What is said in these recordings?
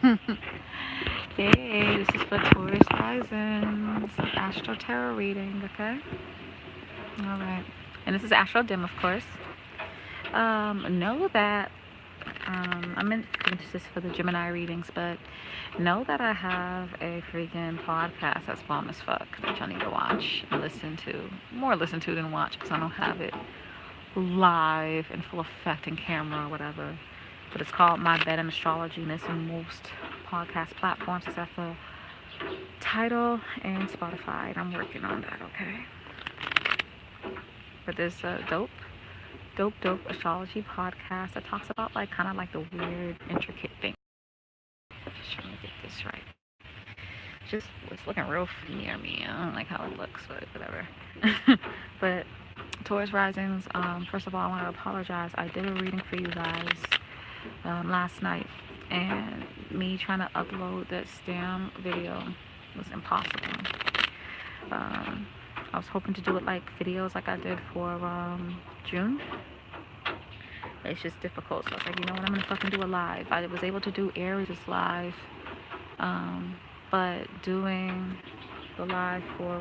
Hey, this is for Taurus Risings, Astro Tarot reading, okay? Alright. And this is Astro Dim, of course. Know that, I meant this is for the Gemini readings, but know that I have a freaking podcast that's bomb as fuck that y'all need to watch and listen to. More listen to than watch because I don't have it live in full effect in camera or whatever. But it's called My Bed and Astrology, and it's in most podcast platforms except for Tidal and Spotify. And I'm working on that, okay? But there's a dope astrology podcast that talks about like kind of like the weird, intricate things. Just trying to get this right. Just it's looking real near me. I don't like how it looks, but whatever. But Taurus Risings, first of all, I want to apologize. I did a reading for you guys last night, and me trying to upload that stem video was impossible. I was hoping to do it like videos like I did for June. It's just difficult, so I was like, you know what, I'm gonna fucking do a live. I was able to do Aries live, but doing the live for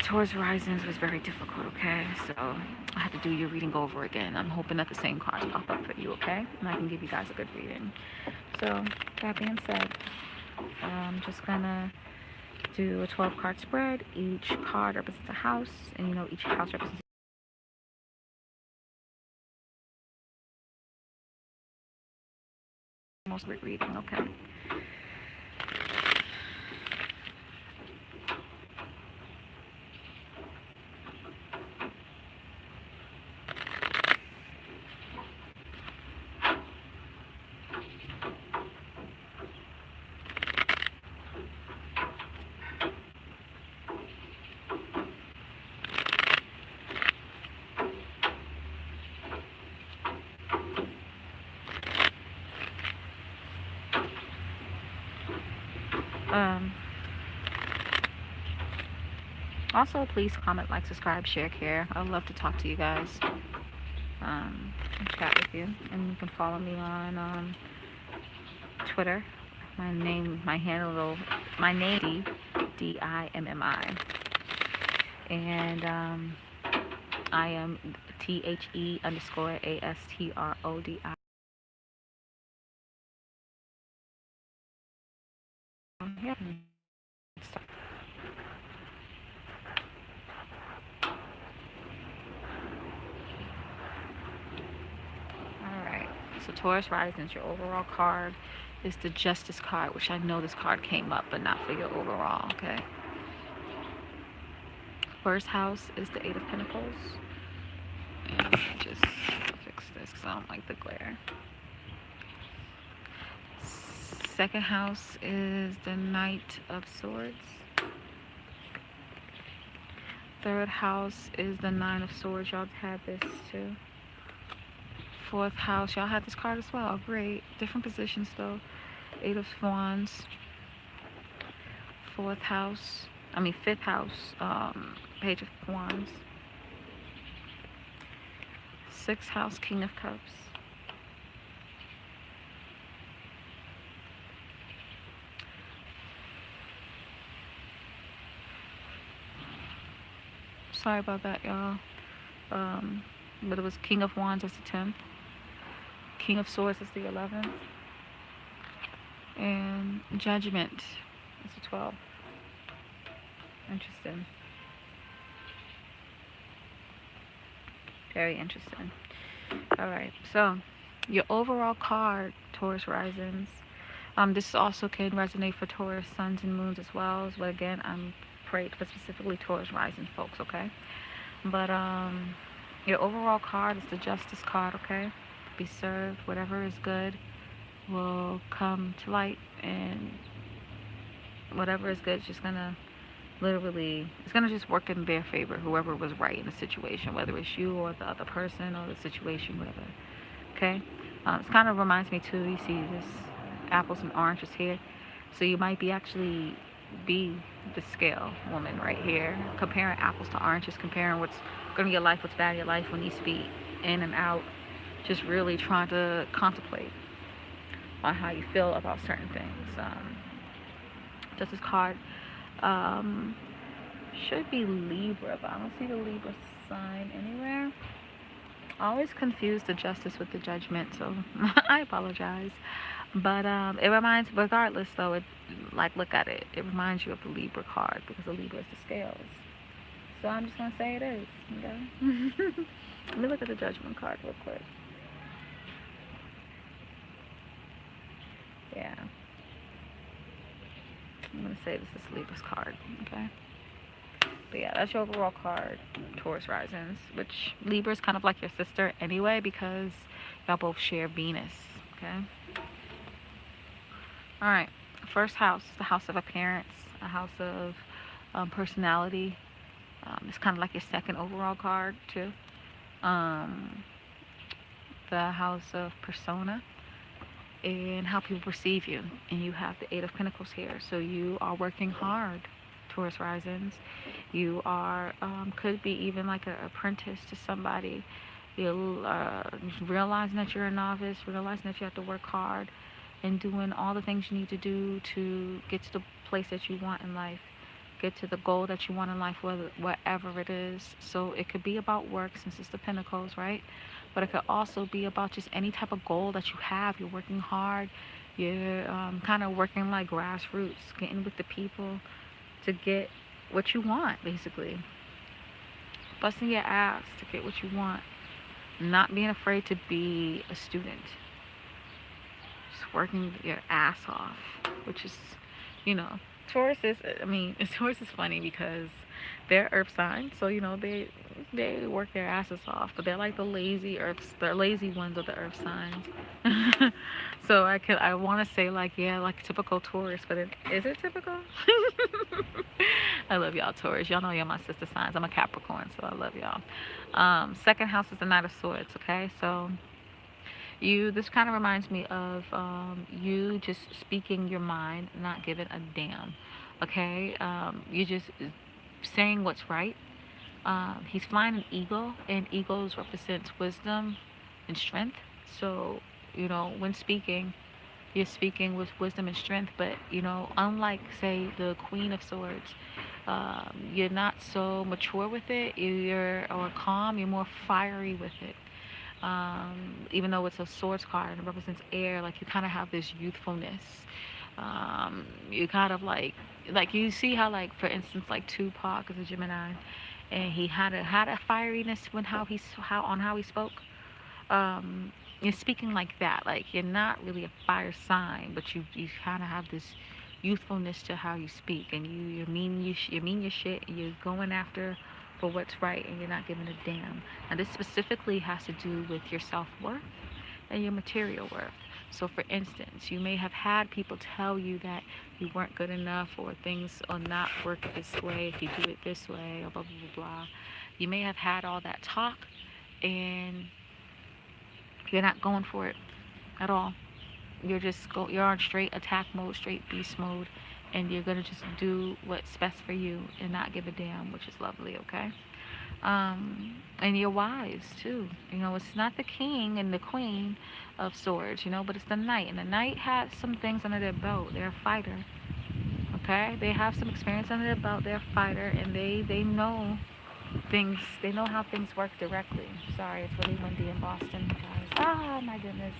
Taurus Risings was very difficult, okay? So I had to do your reading over again. I'm hoping that the same cards pop up for you, okay? And I can give you guys a good reading. So that being said, I'm just gonna do a 12 card spread. Each card represents a house, and you know each house represents most of reading, okay? Um, Also, please comment, like, subscribe, share, care. I'd love to talk to you guys and chat with you. And you can follow me on Twitter. My handle, my name, Dimmi. And I am THE_ASTRODI. Yeah. Alright, so Taurus Risings, your overall card is the Justice card, which I know this card came up, but not for your overall, okay? First house is the Eight of Pentacles. And let me just fix this because I don't like the glare. Second house is the Knight of Swords. Third house is the Nine of Swords. Y'all had this too. Fourth house, y'all had this card as well. Great. Different positions though. Eight of Wands. Fifth house, Page of Wands. Sixth house, King of Cups. Sorry about that, y'all. But it was King of Wands as the 10th. King of Swords is the 11th. And Judgment is the 12th. Interesting. Very interesting. Alright, so your overall card, Taurus Risings. This also can resonate for Taurus Suns and Moons as well. But again, I'm prayed for specifically Taurus Rising folks, okay? But your overall card is the Justice card, okay? Be served. Whatever is good will come to light, and whatever is good is just gonna it's gonna just work in their favor. Whoever was right in the situation, whether it's you or the other person or the situation, whatever. Okay. It kind of reminds me too. You see this apples and oranges here, so you might be the scale woman right here, comparing apples to oranges, comparing what's going to be your life, what's bad in your life, what needs to be in and out, just really trying to contemplate. on how you feel about certain things. Justice card um, should be Libra, but I don't see the Libra sign anywhere. I always confuse the justice with the judgment, so I apologize. But it reminds, regardless though, it like look at it. It reminds you of the Libra card because the Libra is the scales. So I'm just gonna say it is. Okay. Let me look at the judgment card real quick. Yeah, I'm gonna say this is Libra's card. Okay. But yeah, that's your overall card, Taurus risings, which Libra is kind of like your sister anyway because y'all both share Venus. Okay. All right. First house, the house of appearance, a house of personality. It's kind of like your second overall card too. Um, the house of persona and how people perceive you. And you have the Eight of Pentacles here. So you are working hard, Taurus risings. You are, could be even like an apprentice to somebody. You're realizing that you're a novice, realizing that you have to work hard and doing all the things you need to do to get to the place that you want in life, get to the goal that you want in life, whatever it is. So it could be about work since it's the Pentacles, right? But it could also be about just any type of goal that you have. You're working hard. You're kind of working like grassroots, getting with the people to get what you want, basically. Busting your ass to get what you want. Not being afraid to be a student. Just working your ass off, which is, you know, Taurus is, I mean, Taurus is funny because they're earth signs, so, you know, they work their asses off, but they're like the lazy earths, the lazy ones of the earth signs. So I want to say like, yeah, like typical Taurus, but is it typical? I love y'all Taurus. Y'all know you're my sister signs. I'm a Capricorn, so I love y'all. Second house is the Knight of Swords. Okay, so this kind of reminds me of you just speaking your mind, not giving a damn. Okay, you just saying what's right. He's flying an eagle, and eagles represents wisdom and strength. So, you know, when speaking, you're speaking with wisdom and strength. But you know, unlike say the Queen of Swords, you're not so mature with it. Or calm. You're more fiery with it. Even though it's a swords card and it represents air, like you kind of have this youthfulness. You kind of like you see how like for instance like Tupac is a Gemini, and he had a fieriness when how he spoke. You're speaking like that. Like you're not really a fire sign, but you kind of have this youthfulness to how you speak, and you mean your shit. And you're going after for what's right, and you're not giving a damn. And this specifically has to do with your self worth and your material worth. So, for instance, you may have had people tell you that you weren't good enough, or things will not work this way if you do it this way, or blah blah blah blah. You may have had all that talk, and you're not going for it at all. You're on straight attack mode, straight beast mode, and you're gonna just do what's best for you and not give a damn, which is lovely. Okay. And you're wise too. You know, it's not the king and the queen of swords, you know, but it's the knight, and the knight has some things under their belt. They're a fighter. Okay, they have some experience under their belt. They're a fighter, and they know things. They know how things work directly. Sorry, it's really windy in Boston, guys. Ah, my goodness.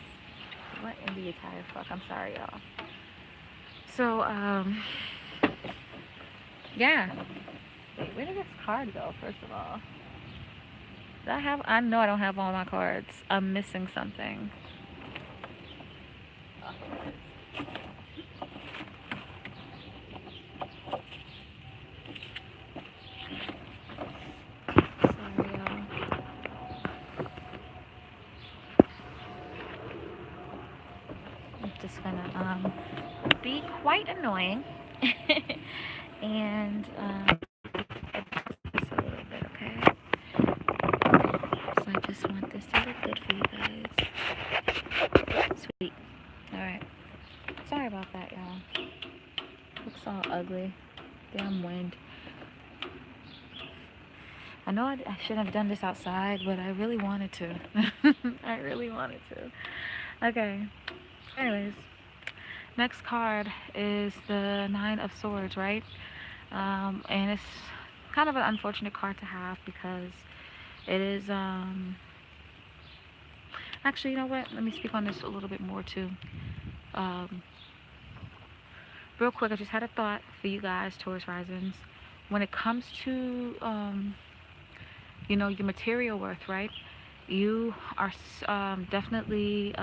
What in the entire fuck? I'm sorry, y'all. So, yeah. Wait, where did this card go, first of all? I know I don't have all my cards. I'm missing something. Sorry, y'all. I'm just gonna, be quite annoying. And, just a little bit, okay? So I just want this to look good for you guys. Sweet. Alright. Sorry about that, y'all. Looks all ugly. Damn wind. I know I shouldn't have done this outside, but I really wanted to. I really wanted to. Okay. Anyways, Next card is the Nine of Swords, right? And it's kind of an unfortunate card to have because it is actually, you know what? Let me speak on this a little bit more too. Um, Real quick, I just had a thought for you guys, Taurus risings. When it comes to your material worth, right? You are definitely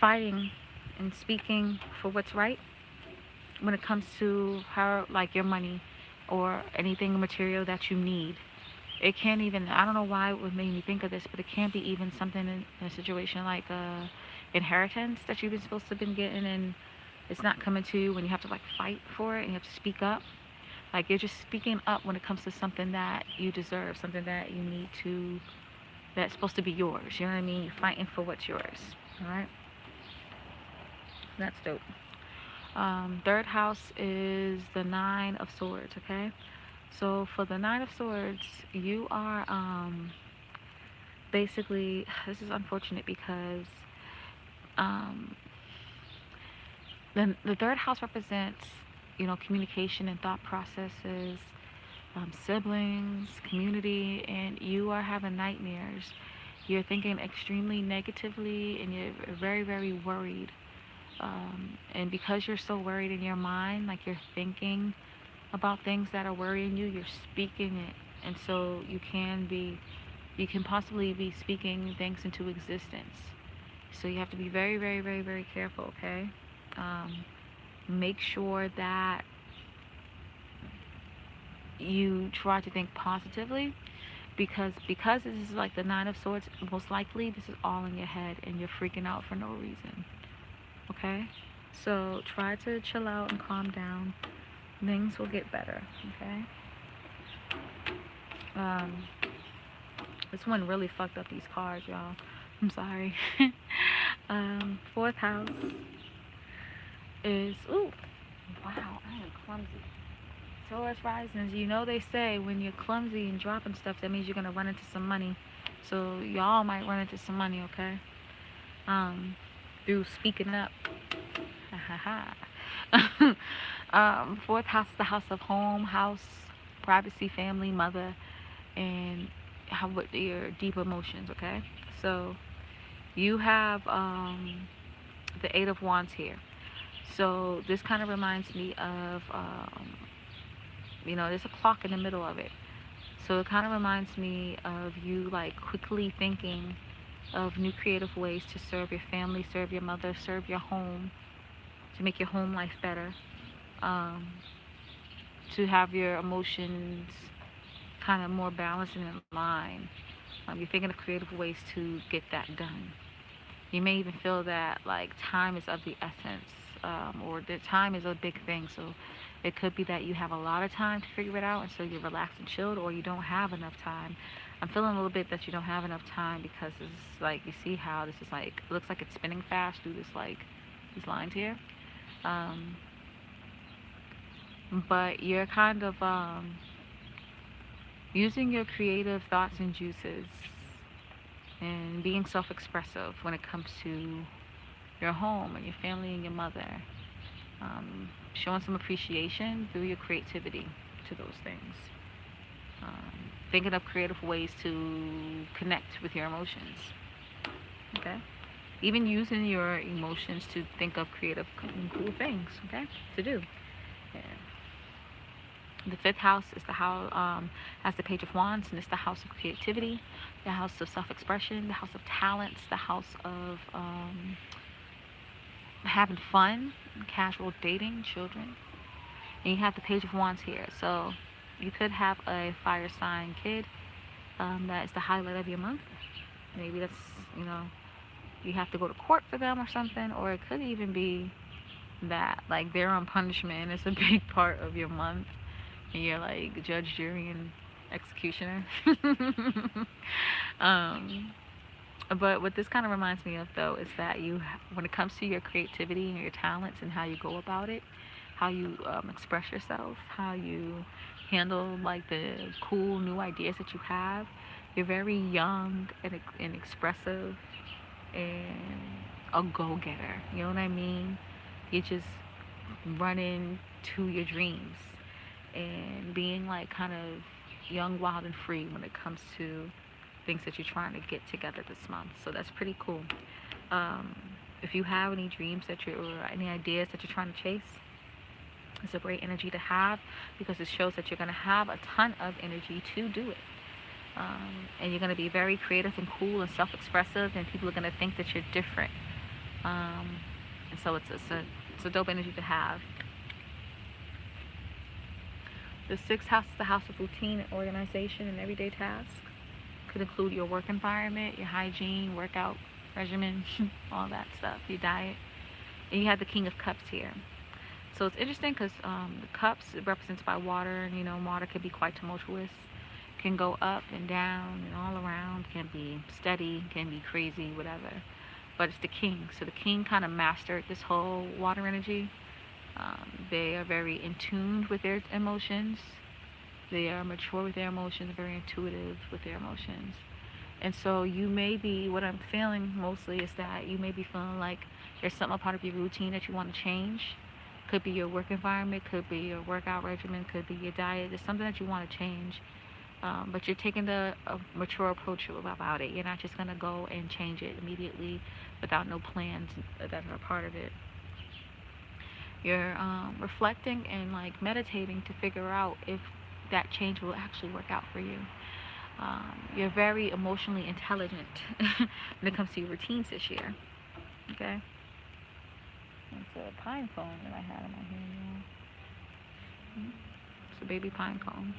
fighting and speaking for what's right when it comes to how, like, your money or anything material that you need. It can't even, I don't know why it would make me think of this, but it can't be even something in a situation like inheritance that you've been supposed to have been getting, and it's not coming to you when you have to like fight for it and you have to speak up. Like, you're just speaking up when it comes to something that you deserve, something that you need to, that's supposed to be yours. You know what I mean? You're fighting for what's yours. All right? That's dope. Third house is the Nine of Swords, okay? So for the Nine of Swords, you are basically, this is unfortunate because um, the third house represents, communication and thought processes, siblings, community, and you are having nightmares. You're thinking extremely negatively and you're very, very worried. And because you're so worried in your mind, like you're thinking about things that are worrying you, you're speaking it. And so you can possibly be speaking things into existence. So you have to be very, very, very, very careful, okay? Um, Make sure that you try to think positively because this is like the Nine of Swords. Most likely this is all in your head and you're freaking out for no reason, okay? So try to chill out and calm down. Things will get better, okay? um this one really fucked up these cards, y'all. I'm sorry. Fourth house is, ooh, wow, I am clumsy. Taurus risings, they say when you're clumsy and dropping stuff, that means you're gonna run into some money. So y'all might run into some money, okay? Through speaking up. Ha ha ha. Fourth house is the house of home, house, privacy, family, mother, and how what your deep emotions, okay? So you have the Eight of Wands here. So this kind of reminds me of there's a clock in the middle of it. So it kind of reminds me of you like quickly thinking of new creative ways to serve your family, serve your mother, serve your home, to make your home life better, um, to have your emotions kind of more balanced and in line. You're thinking of creative ways to get that done. You may even feel that like time is of the essence, or the time is a big thing. So it could be that you have a lot of time to figure it out, and so you're relaxed and chilled, or you don't have enough time. I'm feeling a little bit that you don't have enough time because it's like you see how this is like it looks like it's spinning fast through this like these lines here. Um, but you're kind of using your creative thoughts and juices and being self-expressive when it comes to your home and your family and your mother, showing some appreciation through your creativity to those things, thinking of creative ways to connect with your emotions, okay? Even using your emotions to think of creative and cool things, okay, to do. Yeah. The fifth house is the house, has the Page of Wands, and it's the house of creativity, the house of self-expression, the house of talents, the house of having fun, casual dating, children. And you have the Page of Wands here. So you could have a fire sign kid, that is the highlight of your month. Maybe that's, you know, you have to go to court for them or something. Or it could even be that, like, they're on punishment and it's a big part of your month. And you're like judge, jury, and executioner. um, but what this kind of reminds me of, though, is that when it comes to your creativity and your talents and how you go about it, how you express yourself, how you handle like the cool new ideas that you have, you're very young and expressive and a go-getter. You know what I mean? You're just running to your dreams and being like kind of young, wild, and free when it comes to things that you're trying to get together this month. So that's pretty cool. Um, if you have any dreams that you're, or any ideas that you're trying to chase, it's a great energy to have because it shows that you're going to have a ton of energy to do it. And you're going to be very creative and cool and self-expressive, and people are going to think that you're different. And so it's a dope energy to have. The sixth house is the house of routine and organization and everyday tasks. Could include your work environment, your hygiene, workout regimen, all that stuff, your diet. And you have the King of Cups here. So it's interesting because the cups represents by water, and water can be quite tumultuous, can go up and down and all around, can be steady, can be crazy, whatever. But it's the king. So the king kind of mastered this whole water energy. They are very in tune with their emotions. They are mature with their emotions, very intuitive with their emotions. And so you may be, what I'm feeling mostly is that you may be feeling like there's something a part of your routine that you want to change. Could be your work environment, could be your workout regimen, could be your diet. There's something that you want to change. But you're taking a mature approach about it. You're not just going to go and change it immediately without no plans that are a part of it. You're reflecting and like meditating to figure out if that change will actually work out for you. You're very emotionally intelligent when it comes to your routines this year. Okay? It's a pine cone that I had in my hand. It's a baby pine cone.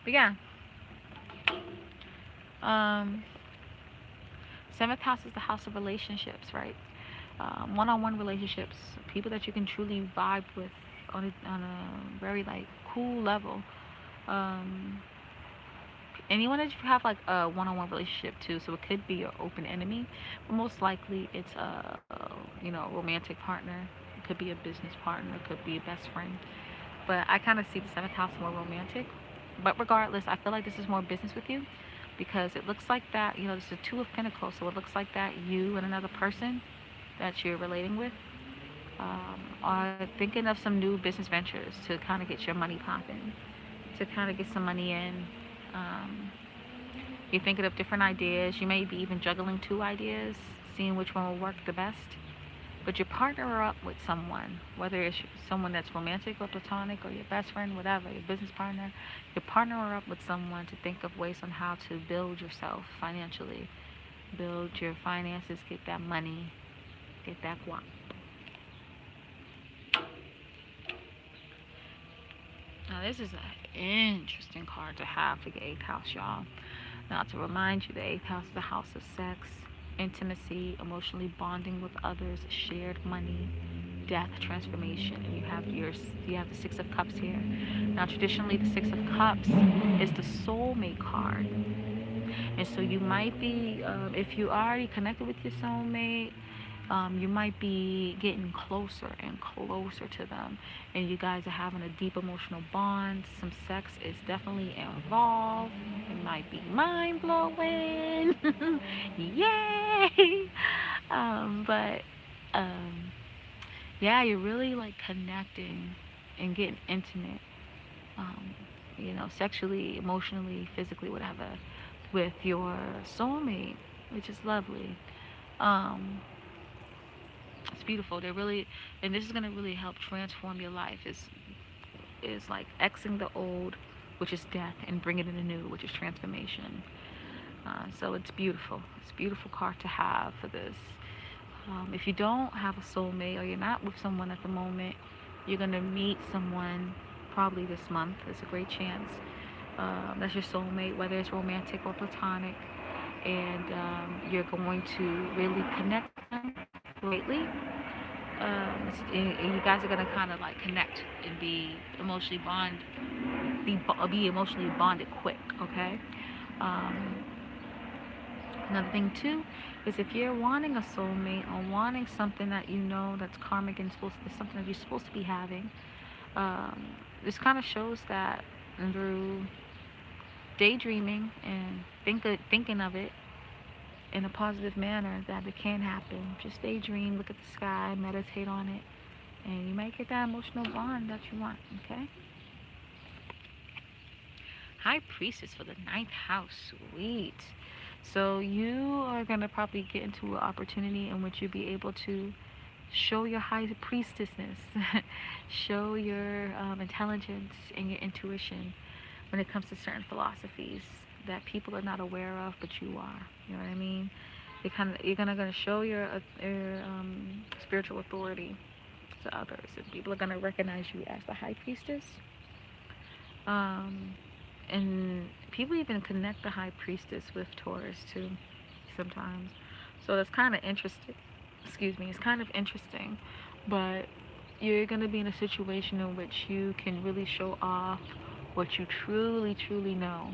But yeah. Um, Seventh house is the house of relationships, right? One-on-one relationships, people that you can truly vibe with on a very like cool level. Um, Anyone that you have like a one-on-one relationship to, so it could be your open enemy, but most likely it's a romantic partner. It could be a business partner. It could be a best friend. But I kind of see the seventh house more romantic. But regardless, I feel like this is more business with you because it looks like that, this is a two of pentacles, so it looks like that you and another person that you're relating with are thinking of some new business ventures to kind of get your money popping, to kind of get some money in. Um, you're thinking of different ideas. You may be even juggling two ideas, seeing which one will work the best. But you partner up with someone, whether it's someone that's romantic or platonic or your best friend, whatever, your business partner. You partner up with someone to think of ways on how to build yourself financially, build your finances, get that money, get that guap. Now this is an interesting card to have for your eighth house, y'all. Now to remind you, the eighth house is the house of sex, intimacy, emotionally bonding with others, shared money, death, transformation, and you have the Six of Cups here. Now traditionally the Six of Cups is the soulmate card, and so you might be, if you already connected with your soulmate, you might be getting closer and closer to them, and you guys are having a deep emotional bond. Some sex is definitely involved. It might be mind blowing. Yay! But yeah, you're really like connecting and getting intimate, um, sexually, emotionally, physically, whatever, with your soulmate, which is lovely. Um, it's beautiful. They really, and this is gonna really help transform your life. Is like Xing the old, which is death, and bringing in the new, which is transformation. So it's beautiful. It's a beautiful card to have for this. If you don't have a soulmate or you're not with someone at the moment, you're gonna meet someone probably this month. There's a great chance that's your soulmate, whether it's romantic or platonic, and you're going to really connect with them greatly. And you guys are gonna kind of like connect and be emotionally bonded quick. Okay. Um, Another thing too is if you're wanting a soulmate or wanting something that that's karmic and is something that you're supposed to be having, um, this kind of shows that through daydreaming and thinking of it, in a positive manner that it can happen. Just daydream, look at the sky, meditate on it, and you might get that emotional bond that you want, okay? High Priestess for the ninth house. Sweet. So you are going to probably get into an opportunity in which you'll be able to show your high priestessness, show your intelligence and your intuition when it comes to certain philosophies that people are not aware of, but you are. You know what I mean? You're gonna show your spiritual authority to others, and people are gonna recognize you as the high priestess. Um, and people even connect the high priestess with Taurus too, sometimes. So that's kind of interesting. Excuse me, it's kind of interesting, but you're gonna be in a situation in which you can really show off what you truly, truly know.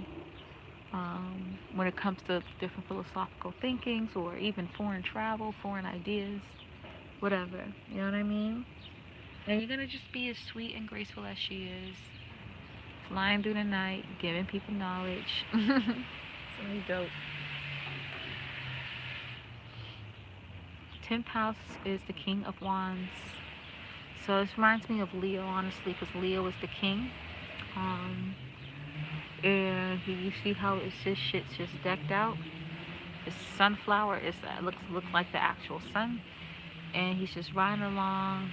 When it comes to different philosophical thinkings or even foreign travel, foreign ideas, whatever. You know what I mean? And you're gonna just be as sweet and graceful as she is, flying through the night, giving people knowledge. It's really dope. 10th house is the King of Wands. So this reminds me of Leo, honestly, because Leo is the king. Um, and you see how it's just shit's just decked out. His sunflower is looks like the actual sun, and he's just riding along,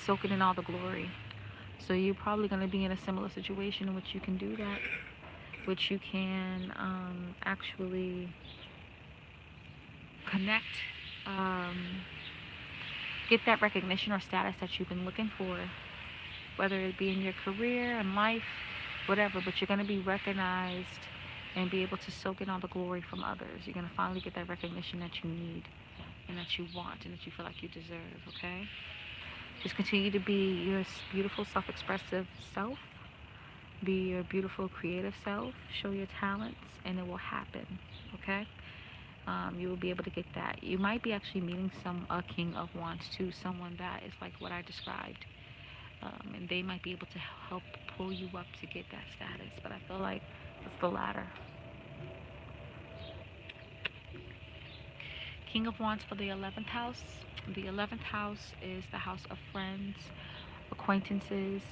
soaking in all the glory. So you're probably going to be in a similar situation in which you can do that, which you can actually connect, um, get that recognition or status that you've been looking for, whether it be in your career and life, whatever. But you're going to be recognized and be able to soak in all the glory from others. You're going to finally get that recognition that you need and that you want and that you feel like you deserve, okay? Just continue to be your beautiful self-expressive self. Be your beautiful creative self. Show your talents and it will happen, okay? You will be able to get that. You might be actually meeting a King of Wands too, someone that is like what I described. And they might be able to help pull you up to get that status. But I feel like it's the latter. King of Wands for the 11th house. The 11th house is the house of friends, acquaintances,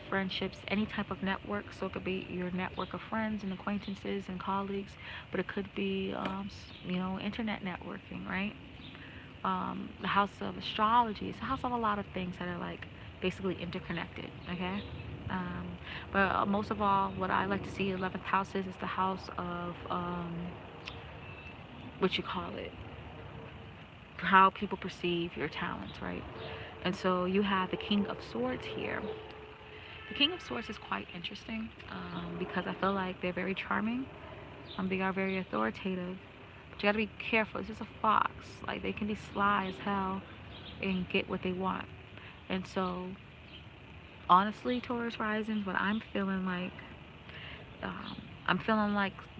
friendships, any type of network. So it could be your network of friends and acquaintances and colleagues, but it could be, internet networking, right? The house of astrology. It's a house of a lot of things that are like basically interconnected, okay? But most of all, what I like to see 11th house is the house of, what you call it, how people perceive your talents, right? And so you have the King of Swords here. The King of Swords is quite interesting because I feel like they're very charming. They are very authoritative. But you gotta be careful. This is a fox. Like, they can be sly as hell and get what they want. And so, honestly, Taurus risings, what I'm feeling like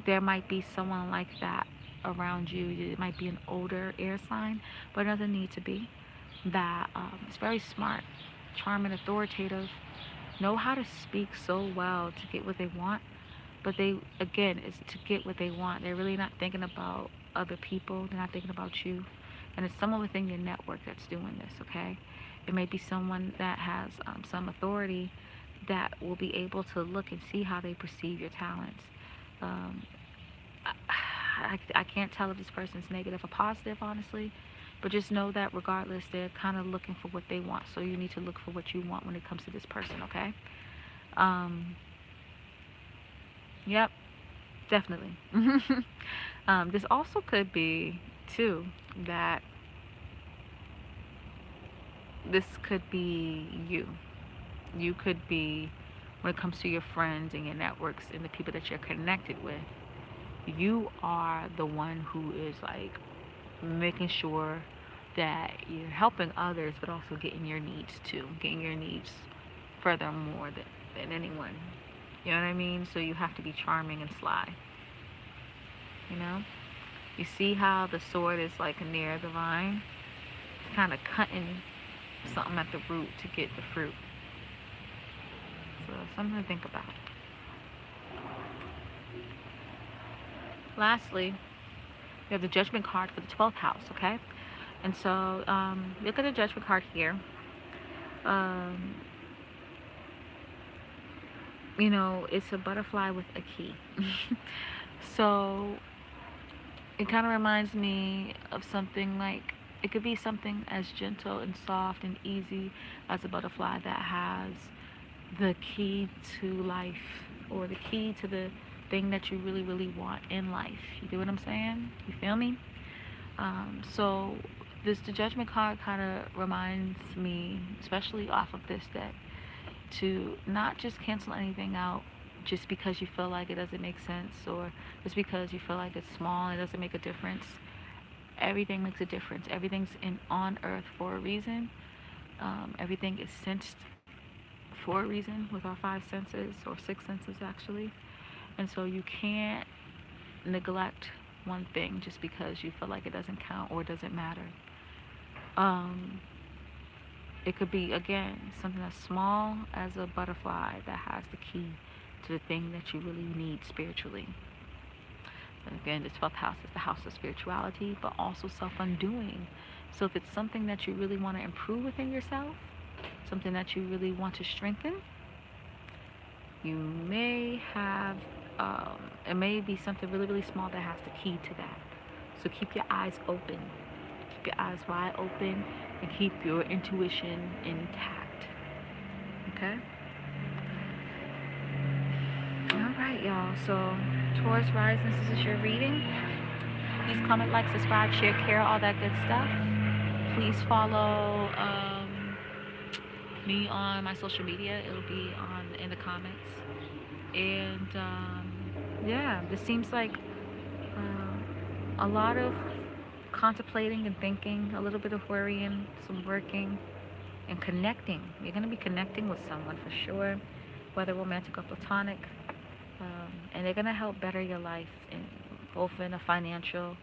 there might be someone like that around you. It might be an older air sign, but it doesn't need to be. That is very smart, charming, authoritative, know how to speak so well to get what they want. But they, again, it's to get what they want. They're really not thinking about other people. They're not thinking about you. And it's someone within your network that's doing this, okay? It may be someone that has some authority that will be able to look and see how they perceive your talents. Um, I can't tell if this person's negative or positive, honestly, but just know that regardless, they're kind of looking for what they want. So you need to look for what you want when it comes to this person, okay? Um, yep, definitely. This also could be, too, that this could be you. You could be, when it comes to your friends and your networks and the people that you're connected with, you are the one who is like making sure that you're helping others, but also getting your needs too, getting your needs furthermore than anyone. You know what I mean? So you have to be charming and sly. You know? You see how the sword is like near the vine? It's kind of cutting something at the root to get the fruit. So something to think about. Lastly, have the Judgment card for the 12th house, okay? And so look at the Judgment card here. Um, it's a butterfly with a key. So it kind of reminds me of something like, it could be something as gentle and soft and easy as a butterfly that has the key to life, or the key to the thing that you really, really want in life. You get what I'm saying? You feel me? So the Judgment card kind of reminds me, especially off of this deck, to not just cancel anything out just because you feel like it doesn't make sense, or just because you feel like it's small and it doesn't make a difference. Everything makes a difference. Everything's on earth for a reason. Everything is sensed for a reason with our five senses, or six senses actually. And so you can't neglect one thing just because you feel like it doesn't count or it doesn't matter. Um, it could be, again, something as small as a butterfly that has the key to the thing that you really need spiritually. And again, the 12th house is the house of spirituality, but also self-undoing. So if it's something that you really want to improve within yourself, something that you really want to strengthen, you may have, it may be something really, really small that has the key to that. So keep your eyes open. Keep your eyes wide open and keep your intuition intact. Okay? Alright, y'all. So, Taurus rising, this is your reading. Please comment, like, subscribe, share, care, all that good stuff. Please follow me on my social media. It'll be in the comments. And yeah, this seems like a lot of contemplating and thinking, a little bit of worrying, some working, and connecting. You're going to be connecting with someone for sure, whether romantic or platonic. And they're going to help better your life, both in a financial,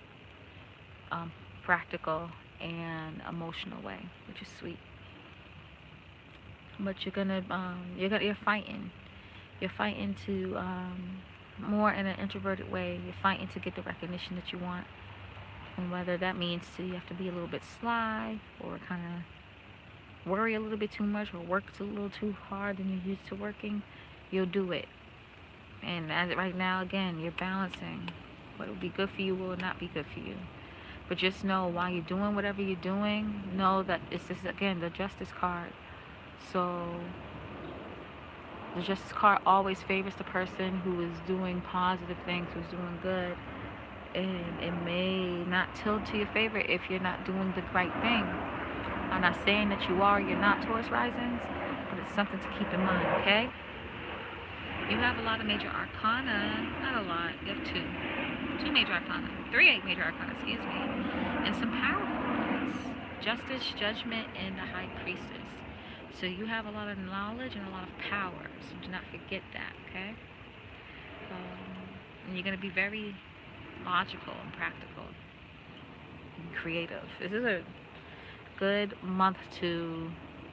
practical, and emotional way, which is sweet. But you're fighting. You're fighting to, more in an introverted way. You're fighting to get the recognition that you want. And whether that means you have to be a little bit sly, or kind of worry a little bit too much, or work a little too hard than you're used to working, you'll do it. And as right now, again, you're balancing what will be good for you, will not be good for you. But just know, while you're doing whatever you're doing, know that it's just, again, the Justice card. So the Justice card always favors the person who is doing positive things, who's doing good. And it may not tilt to your favor if you're not doing the right thing. I'm not saying that you are or you're not, Taurus risings, but it's something to keep in mind, okay? You have a lot of major arcana, not a lot, you have two major arcana, three major arcana, excuse me, and some powerful ones: Justice, Judgment, and the High Priestess. So you have a lot of knowledge and a lot of power, so do not forget that, okay? And you're going to be very logical and practical and creative. This is a good month to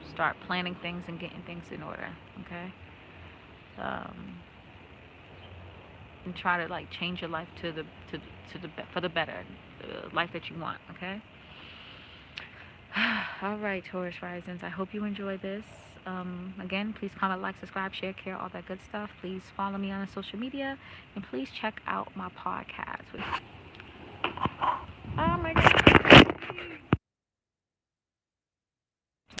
start planning things and getting things in order, okay? And try to change your life for the better, the life that you want, okay? All right, Taurus risings, I hope you enjoy this. Again, please comment, like, subscribe, share, care, all that good stuff. Please follow me on social media, and please check out my podcast.